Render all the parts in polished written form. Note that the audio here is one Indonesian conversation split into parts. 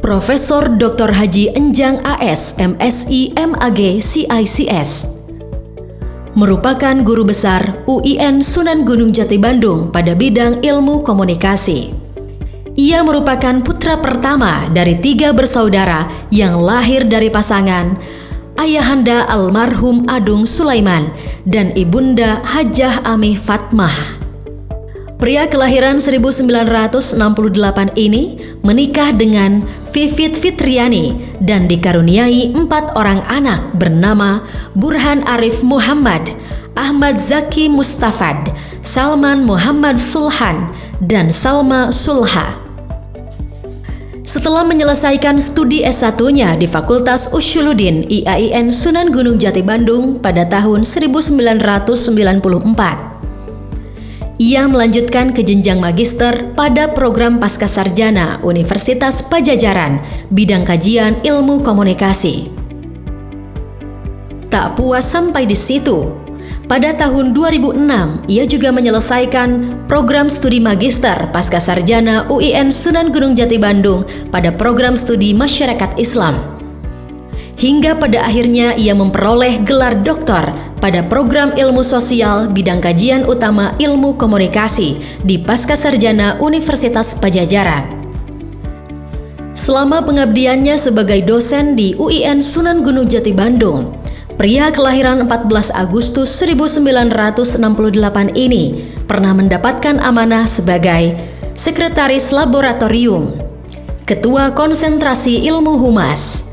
Profesor Dr. Haji Enjang AS, MSI, MAG, CICS. Merupakan guru besar UIN Sunan Gunung Jati Bandung pada bidang ilmu komunikasi. Ia merupakan putra pertama dari 3 bersaudara yang lahir dari pasangan Ayahanda almarhum Adung Sulaiman dan Ibunda Hajah Amih Fatmah. Pria kelahiran 1968 ini menikah dengan Vivit Fitriani dan dikaruniai 4 orang anak bernama Burhan Arif Muhammad, Ahmad Zaki Mustafad, Salman Muhammad Sulhan, dan Salma Sulha. Setelah menyelesaikan studi S1-nya di Fakultas Usyuluddin IAIN Sunan Gunung Jati Bandung pada tahun 1994, ia melanjutkan ke jenjang magister pada program Pascasarjana Universitas Pajajaran, bidang kajian ilmu komunikasi. Tak puas sampai di situ, pada tahun 2006 ia juga menyelesaikan program studi magister Pascasarjana UIN Sunan Gunung Jati Bandung pada program studi Masyarakat Islam. Hingga pada akhirnya ia memperoleh gelar doktor pada program ilmu sosial bidang kajian utama ilmu komunikasi di Pascasarjana Universitas Pajajaran. Selama pengabdiannya sebagai dosen di UIN Sunan Gunung Jati Bandung, pria kelahiran 14 Agustus 1968 ini pernah mendapatkan amanah sebagai Sekretaris Laboratorium, Ketua Konsentrasi Ilmu Humas,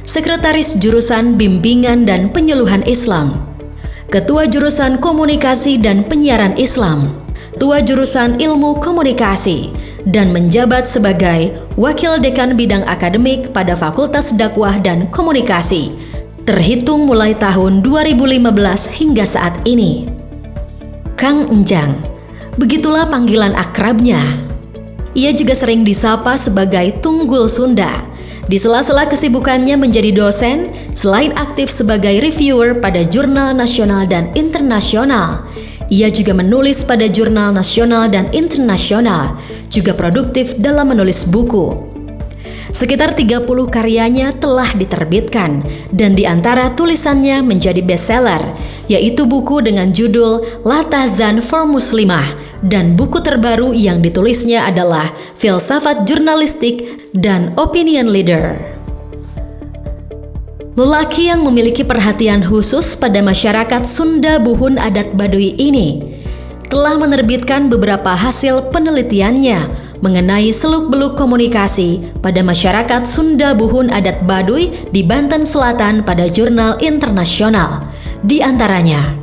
Sekretaris Jurusan Bimbingan dan Penyuluhan Islam, Ketua Jurusan Komunikasi dan Penyiaran Islam, Ketua Jurusan Ilmu Komunikasi, dan menjabat sebagai Wakil Dekan Bidang Akademik pada Fakultas Dakwah dan Komunikasi, terhitung mulai tahun 2015 hingga saat ini. Kang Enjang, begitulah panggilan akrabnya. Ia juga sering disapa sebagai Tunggul Sunda. Di sela-sela kesibukannya menjadi dosen, selain aktif sebagai reviewer pada jurnal nasional dan internasional, ia juga menulis pada jurnal nasional dan internasional, juga produktif dalam menulis buku. Sekitar 30 karyanya telah diterbitkan, dan di antara tulisannya menjadi bestseller, yaitu buku dengan judul Latazan for Muslimah, dan buku terbaru yang ditulisnya adalah Filsafat Jurnalistik dan Opinion Leader. Lelaki yang memiliki perhatian khusus pada masyarakat Sunda Buhun Adat Baduy ini telah menerbitkan beberapa hasil penelitiannya mengenai seluk-beluk komunikasi pada masyarakat Sunda Buhun Adat Baduy di Banten Selatan pada jurnal internasional. Di antaranya,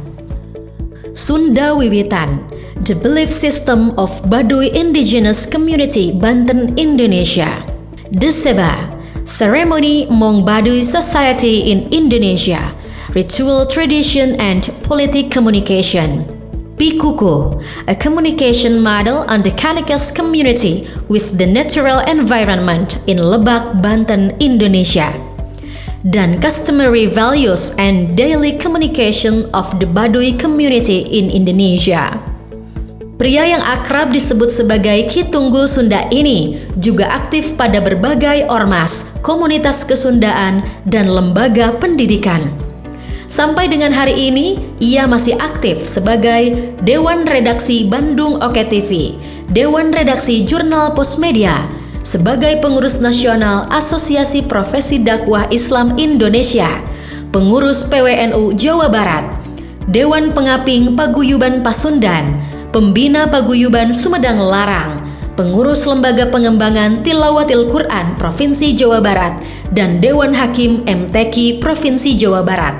Sunda Wiwitan, The Belief System of Baduy Indigenous Community Banten, Indonesia. Deseba, Ceremony Among Baduy Society in Indonesia, Ritual Tradition and Politic Communication. Pikuku, a communication model on the Kanikas community with the natural environment in Lebak, Banten, Indonesia. Dan Customary Values and Daily Communication of the Baduy Community in Indonesia. Pria yang akrab disebut sebagai Ki Tunggul Sunda ini juga aktif pada berbagai ormas, komunitas kesundaan, dan lembaga pendidikan. Sampai dengan hari ini, ia masih aktif sebagai Dewan Redaksi Bandung Oke TV, Dewan Redaksi Jurnal Postmedia, sebagai pengurus nasional Asosiasi Profesi Dakwah Islam Indonesia, pengurus PWNU Jawa Barat, Dewan Pengaping Paguyuban Pasundan, Pembina Paguyuban Sumedang Larang, pengurus Lembaga Pengembangan Tilawatil Quran Provinsi Jawa Barat, dan Dewan Hakim MTQ Provinsi Jawa Barat.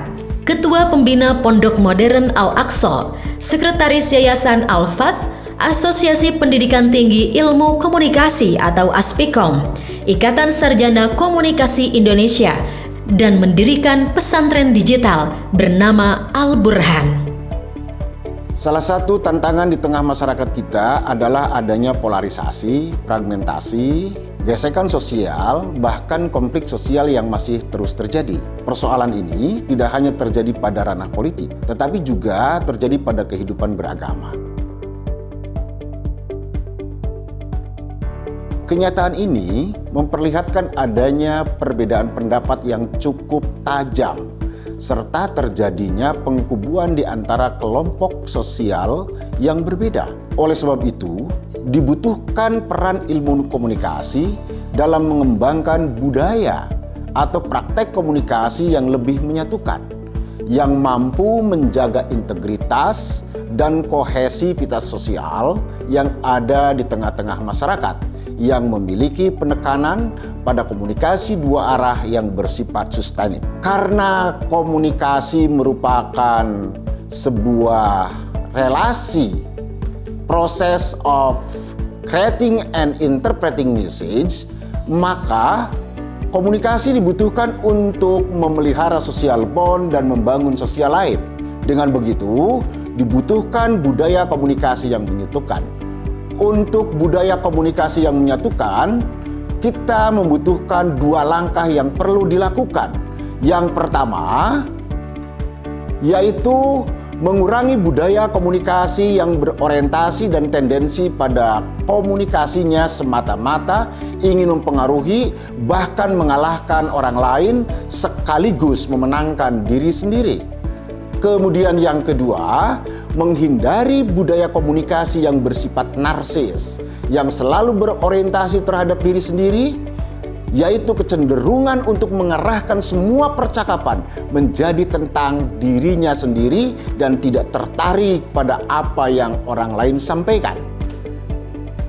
Ketua Pembina Pondok Modern Al-Aqsa, Sekretaris Yayasan Al-Fath, Asosiasi Pendidikan Tinggi Ilmu Komunikasi atau ASPIKOM, Ikatan Sarjana Komunikasi Indonesia, dan mendirikan pesantren digital bernama Al-Burhan. Salah satu tantangan di tengah masyarakat kita adalah adanya polarisasi, fragmentasi, gesekan sosial, bahkan konflik sosial yang masih terus terjadi. Persoalan ini tidak hanya terjadi pada ranah politik, tetapi juga terjadi pada kehidupan beragama. Kenyataan ini memperlihatkan adanya perbedaan pendapat yang cukup tajam serta terjadinya pengkubuan di antara kelompok sosial yang berbeda. Oleh sebab itu, dibutuhkan peran ilmu komunikasi dalam mengembangkan budaya atau praktek komunikasi yang lebih menyatukan, yang mampu menjaga integritas dan kohesivitas sosial yang ada di tengah-tengah masyarakat, yang memiliki penekanan pada komunikasi dua arah yang bersifat sustainable. Karena komunikasi merupakan sebuah relasi, proses of creating and interpreting message, maka komunikasi dibutuhkan untuk memelihara social bond dan membangun sosial lain. Dengan begitu, dibutuhkan budaya komunikasi yang menyatukan. Untuk budaya komunikasi yang menyatukan, kita membutuhkan dua langkah yang perlu dilakukan. Yang pertama, yaitu mengurangi budaya komunikasi yang berorientasi dan tendensi pada komunikasinya semata-mata ingin mempengaruhi, bahkan mengalahkan orang lain sekaligus memenangkan diri sendiri. Kemudian yang kedua, menghindari budaya komunikasi yang bersifat narsis, yang selalu berorientasi terhadap diri sendiri, yaitu kecenderungan untuk mengarahkan semua percakapan menjadi tentang dirinya sendiri dan tidak tertarik pada apa yang orang lain sampaikan.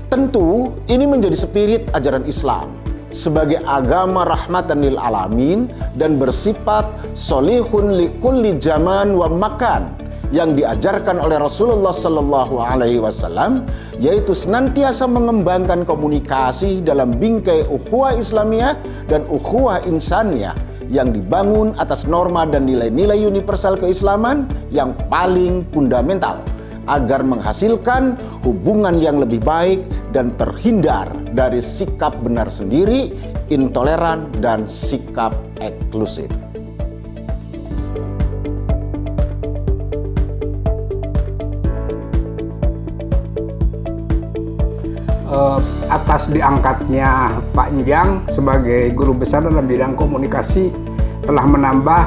Tentu, ini menjadi spirit ajaran Islam sebagai agama rahmatan lil alamin dan bersifat solihun li kulli zaman wa makan yang diajarkan oleh Rasulullah Sallallahu Alaihi Wasallam, yaitu senantiasa mengembangkan komunikasi dalam bingkai ukhuwah Islamiyah dan ukhuwah insaniyah yang dibangun atas norma dan nilai-nilai universal keislaman yang paling fundamental, agar menghasilkan hubungan yang lebih baik dan terhindar dari sikap benar sendiri, intoleran, dan sikap eksklusif. Atas diangkatnya Pak Njang sebagai guru besar dalam bidang komunikasi telah menambah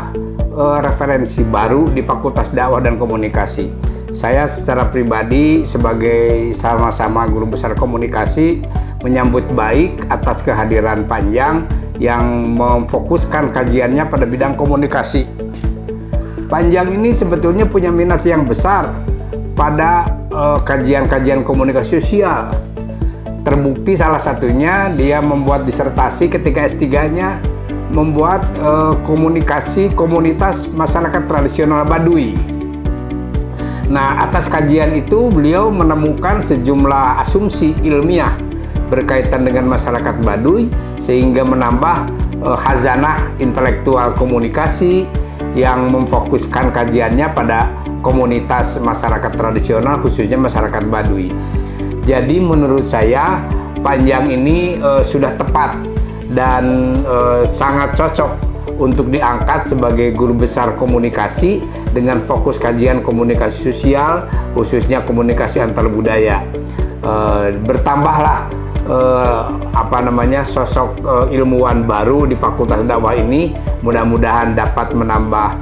referensi baru di Fakultas Dakwah dan Komunikasi. Saya secara pribadi sebagai sama-sama guru besar komunikasi menyambut baik atas kehadiran Pak Njang yang memfokuskan kajiannya pada bidang komunikasi. Pak Njang ini sebetulnya punya minat yang besar pada kajian-kajian komunikasi sosial. Terbukti salah satunya dia membuat disertasi ketika S3-nya membuat komunikasi komunitas masyarakat tradisional Baduy. Nah, atas kajian itu beliau menemukan sejumlah asumsi ilmiah berkaitan dengan masyarakat Baduy sehingga menambah khazanah intelektual komunikasi yang memfokuskan kajiannya pada komunitas masyarakat tradisional khususnya masyarakat Baduy. Jadi menurut saya Pak Njang ini sudah tepat dan sangat cocok untuk diangkat sebagai guru besar komunikasi dengan fokus kajian komunikasi sosial, khususnya komunikasi antar budaya. Bertambahlah sosok ilmuwan baru di Fakultas Dakwah ini, mudah-mudahan dapat menambah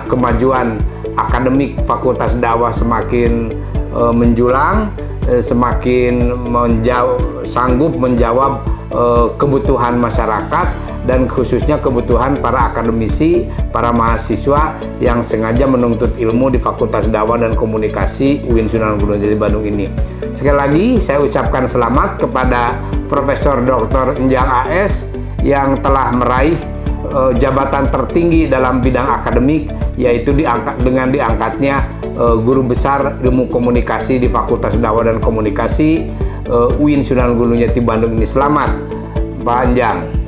kemajuan akademik Fakultas Dakwah semakin menjulang, semakin sanggup menjawab kebutuhan masyarakat dan khususnya kebutuhan para akademisi, para mahasiswa yang sengaja menuntut ilmu di Fakultas Dakwah dan Komunikasi UIN Sunan Gunung Jati Bandung ini. Sekali lagi saya ucapkan selamat kepada Profesor Dr. Njang AS yang telah meraih jabatan tertinggi dalam bidang akademik, yaitu dengan diangkatnya guru besar ilmu komunikasi di Fakultas Dakwah dan Komunikasi UIN Sunan Gunung Jati Bandung ini. Selamat Pak Njang.